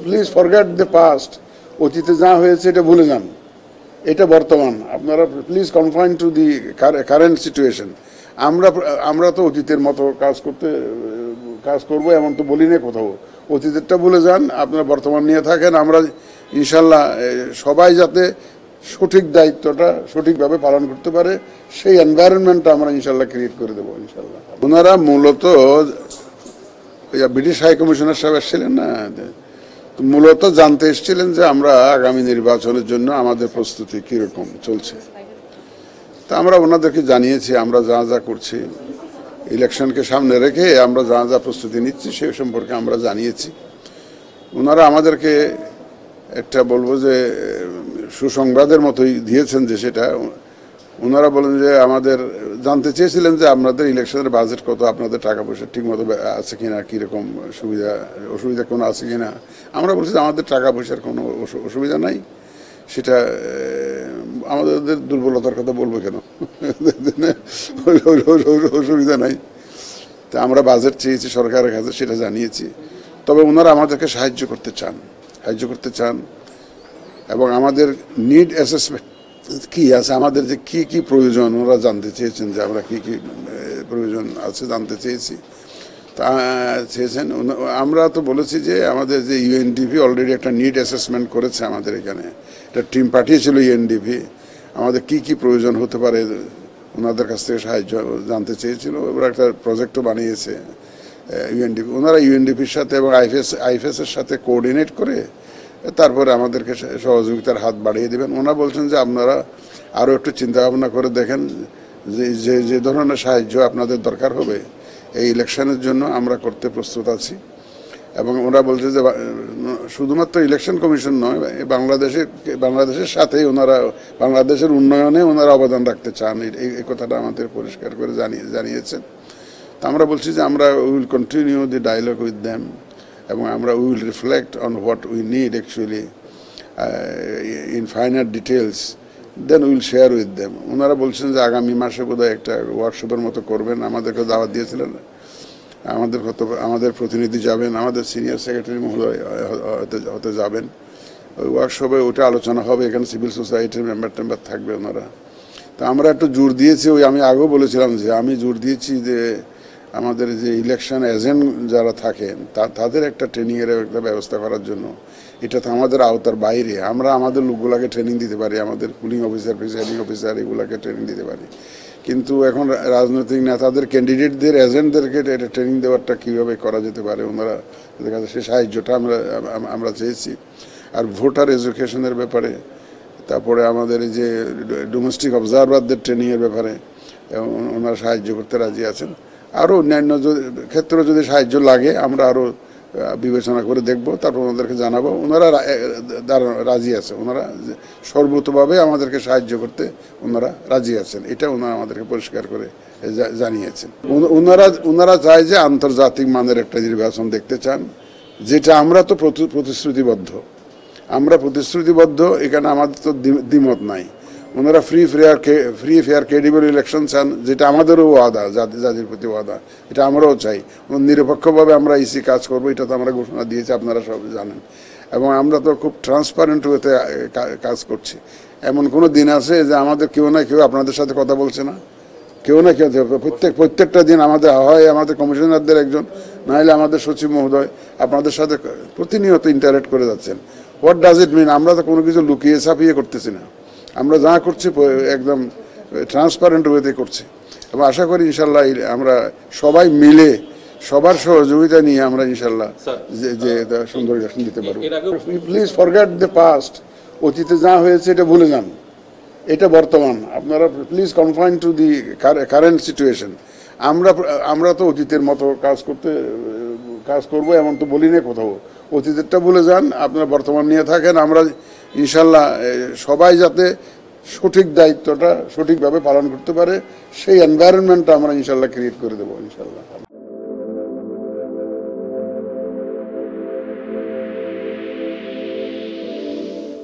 Please forget the past. অতীতে যা হয়েছে এটা ভুলে যান, এটা বর্তমান। আপনারা please confine to the current situation. আমরা তো অতীতের মতো কাজ করবো এমন তো বলি না কোথাও। অতীতেরটা ভুলে যান, আপনারা বর্তমান নিয়ে থাকেন। আমরা ইনশাল্লাহ সবাই যাতে সঠিক দায়িত্বটা সঠিকভাবে পালন করতে পারে সেই এনভায়রনমেন্টটা আমরা ইনশাল্লাহ ক্রিয়েট করে দেবো ইনশাল্লাহ। ওনারা মূলত ব্রিটিশ হাই কমিশনার সাহেব এসেছিলেন না, মূলত জানতে এসেছিলেন যে আমরা আগামী নির্বাচনের জন্য আমাদের প্রস্তুতি কীরকম চলছে। তা আমরা ওনাদেরকে জানিয়েছি আমরা যা যা করছি, ইলেকশনকে সামনে রেখে আমরা যা যা প্রস্তুতি নিচ্ছি সে সম্পর্কে আমরা জানিয়েছি। ওনারা আমাদেরকে একটা বলবো যে সুসংবাদের মতোই দিয়েছেন, যে সেটা ওনারা বলেন যে আমাদের জানতে চেয়েছিলেন যে আপনাদের ইলেকশনের বাজেট কত, আপনাদের টাকা পয়সা ঠিক মতো আছে কিনা, কীরকম অসুবিধা কোনো আছে কিনা। আমরা বলছি যে আমাদের টাকা পয়সার কোনো অসুবিধা নাই, সেটা আমাদের দুর্বলতার কথা বলবো কেন, অসুবিধা নাই। তা আমরা বাজেট চেয়েছি সরকারের কাছে, সেটা জানিয়েছি। তবে ওনারা আমাদেরকে সাহায্য করতে চান এবং আমাদের নিড অ্যাসেসমেন্ট কি আছে, আমাদের যে কি কি প্রয়োজন ওরা জানতে চেয়েছেন, যে আমরা কি কি প্রয়োজন আছে জানতে চেয়েছি। তা চেয়েছেন আমরা তো বলেছি যে আমাদের যে ইউএনডিপি অলরেডি একটা নিড অ্যাসেসমেন্ট করেছে আমাদের এখানে, একটা টিম পাঠিয়েছিল ইউএনডিপি, আমাদের কি কি প্রয়োজন হতে পারে ওনাদের কাছ থেকে সাহায্য জানতে চেয়েছিল। ওরা একটা প্রজেক্টও বানিয়েছে ইউএনডিপি, ওনারা ইউএনডিপির সাথে এবং আইএফএসের সাথে কোঅর্ডিনেট করে তারপরে আমাদেরকে সহযোগিতার হাত বাড়িয়ে দেবেন। ওনারা বলছেন যে আপনারা আরও একটু চিন্তা ভাবনা করে দেখেন যে যে ধরনের সাহায্য আপনাদের দরকার হবে এই ইলেকশনের জন্য আমরা করতে প্রস্তুত আছি। এবং ওরা বলছে যে শুধুমাত্র ইলেকশন কমিশন নয়, বাংলাদেশের সাথেই ওনারা বাংলাদেশের উন্নয়নে ওনারা অবদান রাখতে চান, এই কথাটা আমাদের পরিষ্কার করে জানিয়েছেন। তা আমরা বলছি যে আমরা will continue the dialogue with them এবং আমরা will reflect on what we need actually in final details, then will share with them. ওনারা বলছেন যে আগামী মাসে বোধহয় একটা ওয়ার্কশপের মতো করবেন, আমাদেরকে দাওয়াত দিয়েছিলেন। আমাদের প্রতিনিধি যাবেন, আমাদের সিনিয়র সেক্রেটারি মহোদয় হতে যাবেন। ওই ওয়ার্কশপে ওটা আলোচনা হবে, এখানে সিভিল সোসাইটির মেম্বার থাকবে ওনারা। তা আমরা একটু জোর দিয়েছি, আমি আগেও বলেছিলাম যে আমি জোর দিয়েছি যে আমাদের যে ইলেকশন এজেন্ট যারা থাকেন তাদের একটা ট্রেনিংয়ের একটা ব্যবস্থা করার জন্য। এটা তো আমাদের আওতার বাইরে, আমরা আমাদের লোকগুলোকে ট্রেনিং দিতে পারি, আমাদের পুলিং অফিসার প্রিসাইডিং অফিসার এগুলোকে ট্রেনিং দিতে পারি, কিন্তু এখন রাজনৈতিক নেতাদের ক্যান্ডিডেটদের এজেন্টদেরকে এটা ট্রেনিং দেওয়ারটা কীভাবে করা যেতে পারে ওনারা কাছে সে সাহায্যটা আমরা চেয়েছি। আর ভোটার এডুকেশনের ব্যাপারে, তারপরে আমাদের এই যে ডোমেস্টিক অবজারভারদের ট্রেনিংয়ের ব্যাপারে ওনারা সাহায্য করতে রাজি আছেন। আরও অন্যান্য ক্ষেত্রে যদি সাহায্য লাগে আমরা আরও বিবেচনা করে দেখব, তারপর ওনাদেরকে জানাবো। ওনারা রাজি আছে, ওনারা সর্বতভাবে আমাদেরকে সাহায্য করতে ওনারা রাজি আছেন, এটা ওনারা আমাদেরকে পরিষ্কার করে জানিয়েছেন। ওনারা চায় যে আন্তর্জাতিক মানের একটা নির্বাচন দেখতে চান, যেটা আমরা তো প্রতিশ্রুতিবদ্ধ, এখানে আমাদের তো দ্বিমত নাই। ওনারা ফ্রি ফেয়ার ক্রেডিবল ইলেকশন চান, যেটা আমাদেরও ওয়াদা, জাতির প্রতি ওয়াদা, এটা আমরাও চাই। নিরপেক্ষভাবে আমরা ইসি কাজ করবো, এটা তো আমরা ঘোষণা দিয়েছি, আপনারা সব জানেন। এবং আমরা তো খুব ট্রান্সপারেন্ট ওয়েতে কাজ করছি। এমন কোনো দিন আছে যে আমাদের কেউ না কেউ আপনাদের সাথে কথা বলছে না, কেউ না কেউ প্রত্যেকটা দিন আমাদের হয় আমাদের কমিশনারদের একজন, নাহলে আমাদের সচিব মহোদয় আপনাদের সাথে প্রতিনিয়ত ইন্টারেক্ট করে যাচ্ছেন। হোয়াট ডাজ ইট মিন? আমরা তো কোনো কিছু লুকিয়ে ছাপিয়ে করতেছি না, আমরা যা করছি একদম ট্রান্সপারেন্ট ওয়েতে করছি। এবং আশা করি ইনশাল্লাহ আমরা সবাই মিলে সবার সহযোগিতা নিয়ে আমরা ইনশাল্লাহ যে সুন্দর ইলেকশন দিতে পারবো। Please forget the past. অতীতে যা হয়েছে এটা ভুলে যান, এটা বর্তমান। আপনারা please confine to the current situation. আমরা তো অতীতের মতো কাজ করবো এমন তো বলি না কোথাও। অতীতেরটা ভুলে যান, আপনারা বর্তমান নিয়ে থাকেন। আমরা ইনশাল্লাহ সবাই যাতে সঠিক দায়িত্বটা সঠিকভাবে পালন করতে পারে সেই এনভায়রনমেন্টটা আমরা ইনশাল্লাহ ক্রিয়েট করে দেবো ইনশাল্লাহ।